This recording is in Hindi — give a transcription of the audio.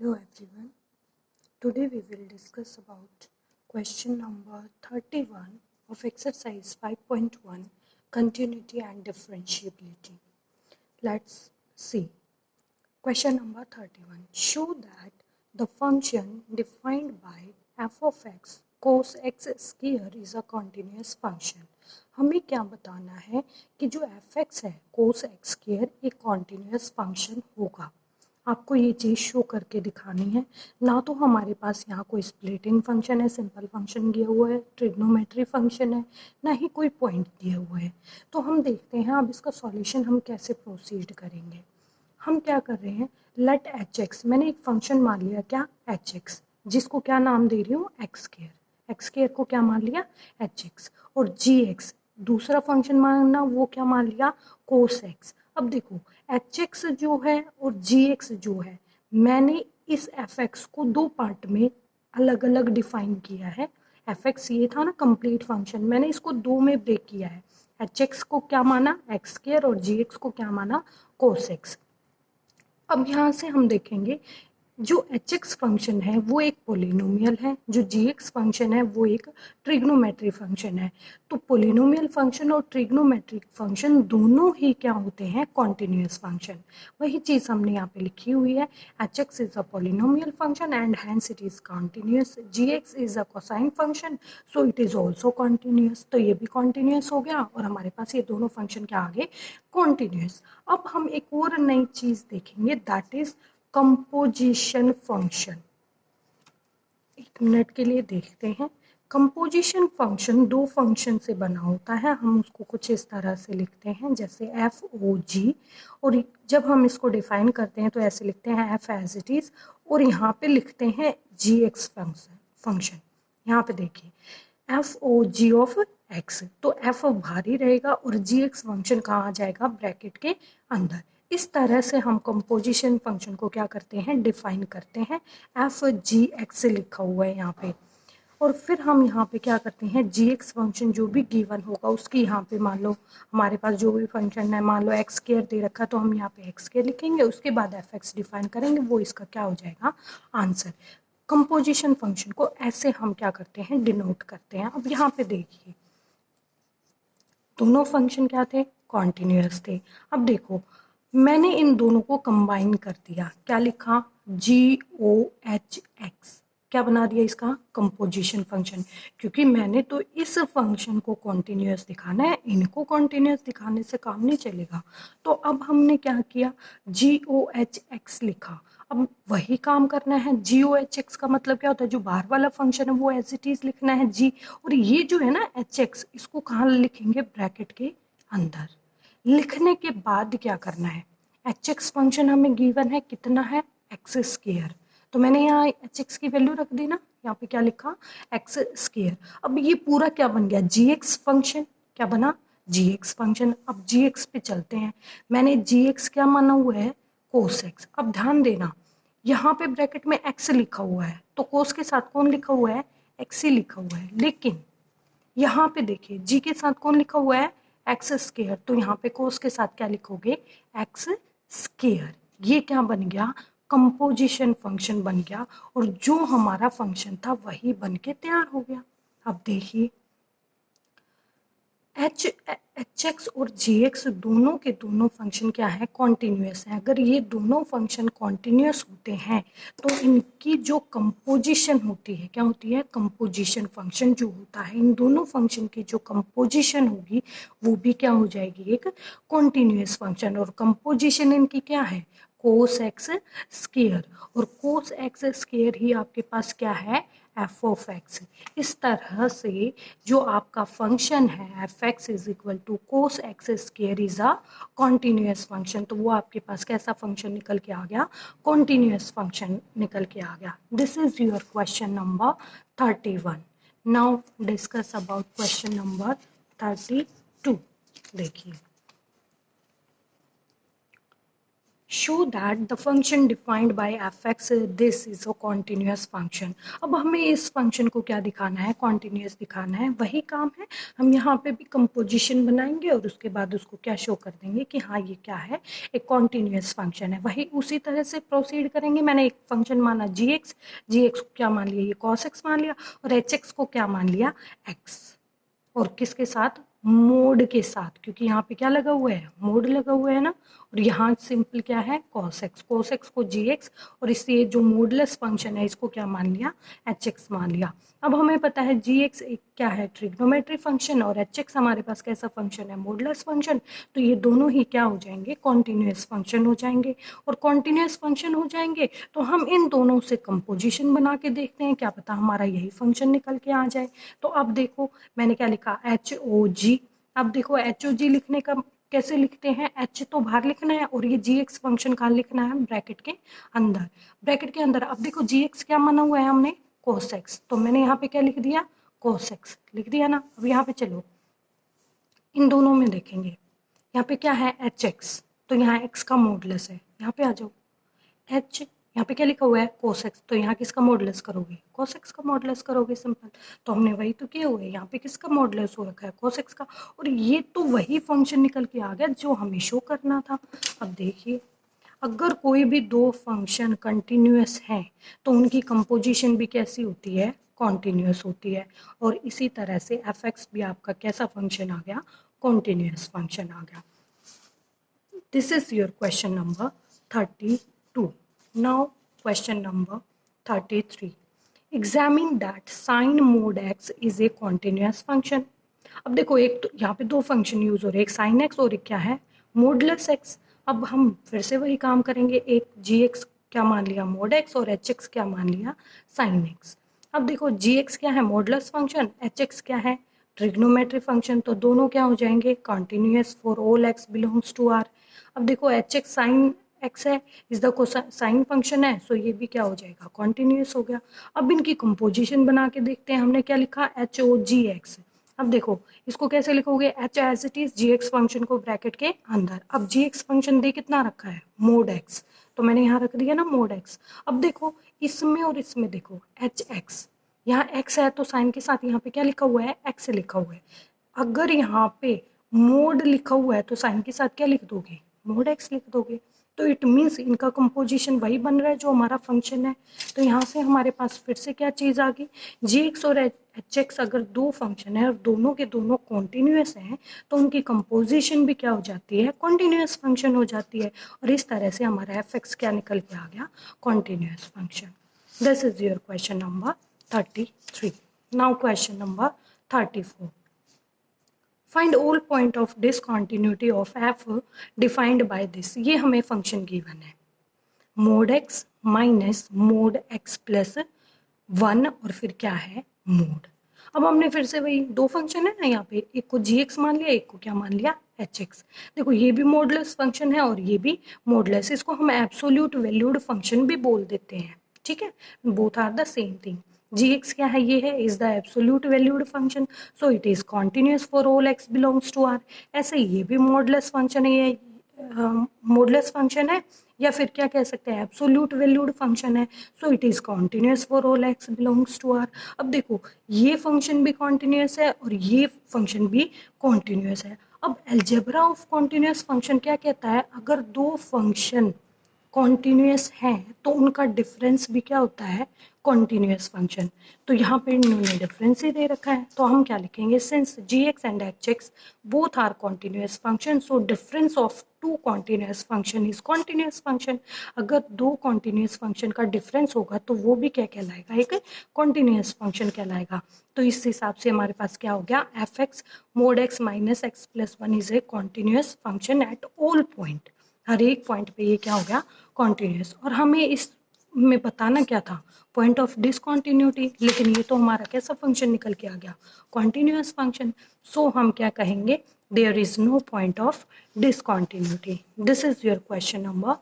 Hello everyone. Today we will discuss about question number 31 of exercise 5.1 continuity and differentiability. Let's see. Question number 31. Show that the function defined by f of x cos x square is a continuous function. हमें क्या बताना है कि जो f(x) है cos x square एक continuous function होगा. आपको ये चीज़ शो करके दिखानी है. ना तो हमारे पास यहाँ कोई स्प्लिटिंग फंक्शन है, सिंपल फंक्शन दिया हुआ है, ट्रिग्नोमेट्री फंक्शन है, ना ही कोई पॉइंट दिया हुआ है. तो हम देखते हैं अब इसका सॉल्यूशन हम कैसे प्रोसीड करेंगे. हम क्या कर रहे हैं, लेट एच एक्स, मैंने एक फंक्शन मान लिया क्या एच एक्स, जिसको क्या नाम दे रही हूँ एक्स स्क्वायर. एक्स स्क्वायर को क्या मान लिया एच एक्स. और जी एक्स दूसरा फंक्शन मानना, वो क्या मान लिया कोस एक्स. अब देखो एच एक्स जो है और जी एक्स जो है, मैंने इस एफ एक्स को दो पार्ट में अलग अलग डिफाइन किया है. एफ एक्स ये था ना कंप्लीट फंक्शन, मैंने इसको दो में ब्रेक किया है. एच एक्स को क्या माना एक्स स्क्वायर और जी एक्स को क्या माना कोस एक्स. अब यहाँ से हम देखेंगे जो एच एक्स फंक्शन है वो एक पोलिनोमियल है, जो जी एक्स फंक्शन है वो एक ट्रिग्नोमेट्री फंक्शन है. तो पोलिनोमियल फंक्शन और ट्रिग्नोमेट्रिक फंक्शन दोनों ही क्या होते हैं कॉन्टिन्यूस फंक्शन. वही चीज़ हमने यहाँ पे लिखी हुई है. H X is a polynomial function and hence it is continuous. G X is a cosine function so it is also continuous. तो ये भी कॉन्टिन्यूस हो गया और हमारे पास ये दोनों फंक्शन क्या आ गए कॉन्टिन्यूस. अब हम एक और नई चीज़ देखेंगे दैट इज कंपोजिशन फंक्शन. एक मिनट के लिए देखते हैं. कंपोजिशन फंक्शन दो फंक्शन से बना होता है. हम उसको कुछ इस तरह से लिखते हैं जैसे एफ ओ जी, और जब हम इसको डिफाइन करते हैं तो ऐसे लिखते हैं एफ एज इट इज, और यहाँ पे लिखते हैं जी एक्स फंक्शन. यहाँ पे देखिए F O G of X, तो एफ भारी रहेगा और जी एक्स फंक्शन कहाँ आ जाएगा ब्रैकेट के अंदर. इस तरह से हम कंपोजिशन फंक्शन को क्या करते हैं डिफाइन करते हैं. एफ जी एक्स से लिखा हुआ है यहाँ पे, और फिर हम यहाँ पे क्या करते हैं जी एक्स फंक्शन जो भी गिवन होगा उसकी यहाँ पे मान लो हमारे पास जो भी फंक्शन है, मान लो एक्स स्क्वायर दे रखा तो हम यहाँ पे एक्स स्क्वायर लिखेंगे, उसके बाद एफ एक्स डिफाइन करेंगे, वो इसका क्या हो जाएगा आंसर. कंपोजिशन फंक्शन को ऐसे हम क्या करते हैं डिनोट करते हैं. अब यहाँ पे देखिए दोनों फंक्शन क्या थे कॉन्टिन्यूस थे. अब देखो मैंने इन दोनों को कंबाइन कर दिया, क्या लिखा जी ओ एच एक्स, क्या बना दिया इसका कंपोजिशन फंक्शन. क्योंकि मैंने तो इस फंक्शन को कॉन्टिन्यूस दिखाना है, इनको कॉन्टिन्यूस दिखाने से काम नहीं चलेगा. तो अब हमने क्या किया जी ओ एच एक्स लिखा. अब वही काम करना है. जी ओ एच एक्स का मतलब क्या होता है, जो बाहर वाला फंक्शन है वो एज इट इज लिखना है जी, और ये जो है ना एच एक्स इसको कहाँ लिखेंगे ब्रैकेट के अंदर. लिखने के बाद क्या करना है, एच एक्स फंक्शन हमें गिवन है कितना है एक्स स्क्वायर, तो मैंने यहाँ एच एक्स की वैल्यू रख दी ना, यहाँ पे क्या लिखा एक्स स्क्वायर. अब ये पूरा क्या बन गया जी एक्स फंक्शन, क्या बना जी एक्स फंक्शन. अब जी एक्स पे चलते हैं. मैंने जी एक्स क्या माना हुआ है कोस एक्स. अब ध्यान देना यहाँ पे ब्रैकेट में एक्स लिखा हुआ है तो कोस के साथ कौन लिखा हुआ है एक्स ही लिखा हुआ है, लेकिन यहाँ पे देखिए जी के साथ कौन लिखा हुआ है एक्स स्क्वायर, तो यहाँ पे कोस के साथ क्या लिखोगे एक्स स्क्वायर. ये क्या बन गया कंपोजिशन फंक्शन बन गया, और जो हमारा फंक्शन था वही बन के तैयार हो गया. अब देखिए एच एक्स और जी एक्स दोनों के दोनों फंक्शन क्या है कॉन्टिन्यूस है. अगर ये दोनों फंक्शन कॉन्टिन्यूस होते हैं तो इनकी जो कंपोजिशन होती है क्या होती है कंपोजिशन फंक्शन जो होता है, इन दोनों फंक्शन की जो कंपोजिशन होगी वो भी क्या हो जाएगी एक कॉन्टिन्यूस फंक्शन. और कंपोजिशन इनकी क्या है कोस एक्स स्क्वायर, और कोस एक्स स्क्वायर ही आपके पास क्या है एफ ऑफ एक्स. इस तरह से जो आपका फंक्शन है F X is equal to cos X square is a continuous function, तो वो आपके पास कैसा फंक्शन निकल के आ गया कॉन्टिन्यूस फंक्शन निकल के आ गया. This is your question number 31. Now discuss about question number 32. देखिए show that the function defined by fx this is a continuous function। अब हमें इस फंक्शन को क्या दिखाना है, कॉन्टिन्यूस दिखाना है। वही काम है, हम यहाँ पे भी कंपोजिशन बनाएंगे और उसके बाद उसको क्या शो कर देंगे कि हाँ ये क्या है, एक कॉन्टिन्यूस फंक्शन है। वही उसी तरह से प्रोसीड करेंगे। मैंने एक फंक्शन माना जी एक्स को क्या मान लिया, ये कॉस एक्स मान लिया, और एच एक्स को क्या मान लिया, एक्स। और किसके साथ, मोड के साथ, क्योंकि यहाँ पे क्या लगा हुआ है, मोड लगा हुआ है ना। और यहाँ सिंपल क्या है, cos x को gx, और इससे जो मोडलेस फंक्शन है इसको क्या मान लिया, hx मान लिया। अब हमें पता है gx एक क्या है, ट्रिग्नोमेट्री फंक्शन, और hx हमारे पास कैसा फंक्शन है, मोडलेस फंक्शन। तो ये दोनों ही क्या हो जाएंगे, कॉन्टिन्यूस फंक्शन हो जाएंगे। और कॉन्टिन्यूस फंक्शन हो जाएंगे तो हम इन दोनों से कंपोजिशन बना के देखते हैं, क्या पता हमारा यही फंक्शन निकल के आ जाए। तो अब देखो मैंने क्या लिखा, HOG। अब देखो HOG लिखने का कैसे लिखते हैं, H तो बाहर लिखना है और ये GX फंक्शन कहाँ लिखना है, ब्रैकेट के अंदर। ब्रैकेट के अंदर अब देखो GX क्या माना हुआ है हमने, cos x, तो मैंने यहाँ पे क्या लिख दिया, cos x लिख दिया ना। अब यहाँ पे चलो इन दोनों में देखेंगे, यहाँ पे क्या है, HX, तो यहाँ x का मॉडुलस है। यहाँ पे आ जाओ, h यहाँ पे क्या लिखा हुआ है, cos x, तो यहाँ किसका मॉडुलस करोगे, cos x का मॉडुलस करोगे, सिंपल। तो हमने वही तो किए हुए, यहाँ पे किसका मॉडुलस हो रखा है, cos x का। और ये तो वही फंक्शन निकल के आ गया जो हमें शो करना था। अब देखिए, अगर कोई भी दो फंक्शन कंटिन्यूअस हैं तो उनकी कंपोजिशन भी कैसी होती है, कॉन्टिन्यूअस होती है। और इसी तरह से f(x) भी आपका कैसा फंक्शन आ गया, कॉन्टिन्यूअस फंक्शन आ गया। This is your question number 32. Now question number 33. Examine that sin mod x is a continuous function. अब देखो एक तो यहाँ पे दो फंक्शन यूज हो रहे हैं, एक sin x और एक क्या है, मोडलेस x। अब हम फिर से वही काम करेंगे, एक gx क्या मान लिया, मोड x, और hx क्या मान लिया, sin x। अब देखो gx क्या है, मोडलेस फंक्शन, hx क्या है, ट्रिग्नोमेट्री फंक्शन, तो दोनों क्या हो जाएंगे, continuous for all x belongs to r। अब देखो hx साइन x है, इस द साइन फंक्शन है, सो ये भी क्या हो जाएगा, कॉन्टिन्यूस हो गया। अब इनकी कंपोजिशन बना के देखते हैं, हमने क्या लिखा, HOGX। अब देखो इसको कैसे लिखोगे, h as it is gx function को ब्रैकेट के अंदर। अब gx फंक्शन दे कितना रखा है, मोड x, तो मैंने यहाँ रख दिया ना मोड x। अब देखो इसमें और इसमें देखो hx, यहाँ x है तो साइन के साथ यहाँ पे क्या लिखा हुआ है, x लिखा हुआ है। अगर यहाँ पे मोड लिखा हुआ है तो साइन के साथ क्या लिख दोगे, मोड x लिख दोगे। तो इट मीन्स इनका कंपोजिशन वही बन रहा है जो हमारा फंक्शन है। तो यहाँ से हमारे पास फिर से क्या चीज़ आ गई, gx और hx अगर दो फंक्शन है और दोनों के दोनों कॉन्टिन्यूस हैं तो उनकी कंपोजिशन भी क्या हो जाती है, कॉन्टिन्यूस फंक्शन हो जाती है। और इस तरह से हमारा fx क्या निकल के आ गया, continuous function. This is your question number 33. Now question number 34. Find all point of discontinuity of f defined by this. ये हमें फंक्शन गिवन है, mode x minus mode x plus 1 और फिर क्या है, मोड। अब हमने फिर से वही दो फंक्शन है ना यहाँ पे, एक को gx मान लिया, एक को क्या मान लिया, hx। देखो ये भी मोडलेस फंक्शन है और ये भी मोडलेस, इसको हम एब्सोल्यूट वैल्यूड फंक्शन भी बोल देते हैं, ठीक है। Both are the same thing. gx क्या है, ये है, is the absolute valued function, so it is continuous for all x belongs to r। ऐसे ये भी मोडलेस फंक्शन है, ये मोडलेस फंक्शन है, या फिर क्या कह सकते हैं, एब्सोल्यूट वैल्यूड फंक्शन है, so it is continuous for all x belongs to r। अब देखो ये फंक्शन भी कॉन्टिन्यूस है और ये फंक्शन भी कॉन्टिन्यूस है। अब अलजेब्रा ऑफ कॉन्टिन्यूस फंक्शन क्या कहता है, अगर दो फंक्शन कॉन्टिन्यूस हैं तो उनका डिफरेंस भी क्या होता है, कॉन्टिन्यूस फंक्शन। तो यहाँ पे इन्होंने डिफरेंस ही दे रखा है, तो हम क्या लिखेंगे, since gx and hx both are continuous function, so difference of two continuous function is continuous function. अगर दो कॉन्टिन्यूस फंक्शन का डिफरेंस होगा तो वो भी क्या कहलाएगा, एक कॉन्टिन्यूस फंक्शन कहलाएगा। तो इस हिसाब से हमारे पास क्या हो गया, fx mod x minus x plus 1 is a continuous function at all point. हर एक पॉइंट पे ये क्या हो गया, कॉन्टिन्यूस। और हमें इस में बताना क्या था, पॉइंट ऑफ डिसकॉन्टिन्यूटी, लेकिन ये तो हमारा कैसा फंक्शन निकल के आ गया, कॉन्टिन्यूस फंक्शन। सो हम क्या कहेंगे, there is no point of discontinuity. This is your question number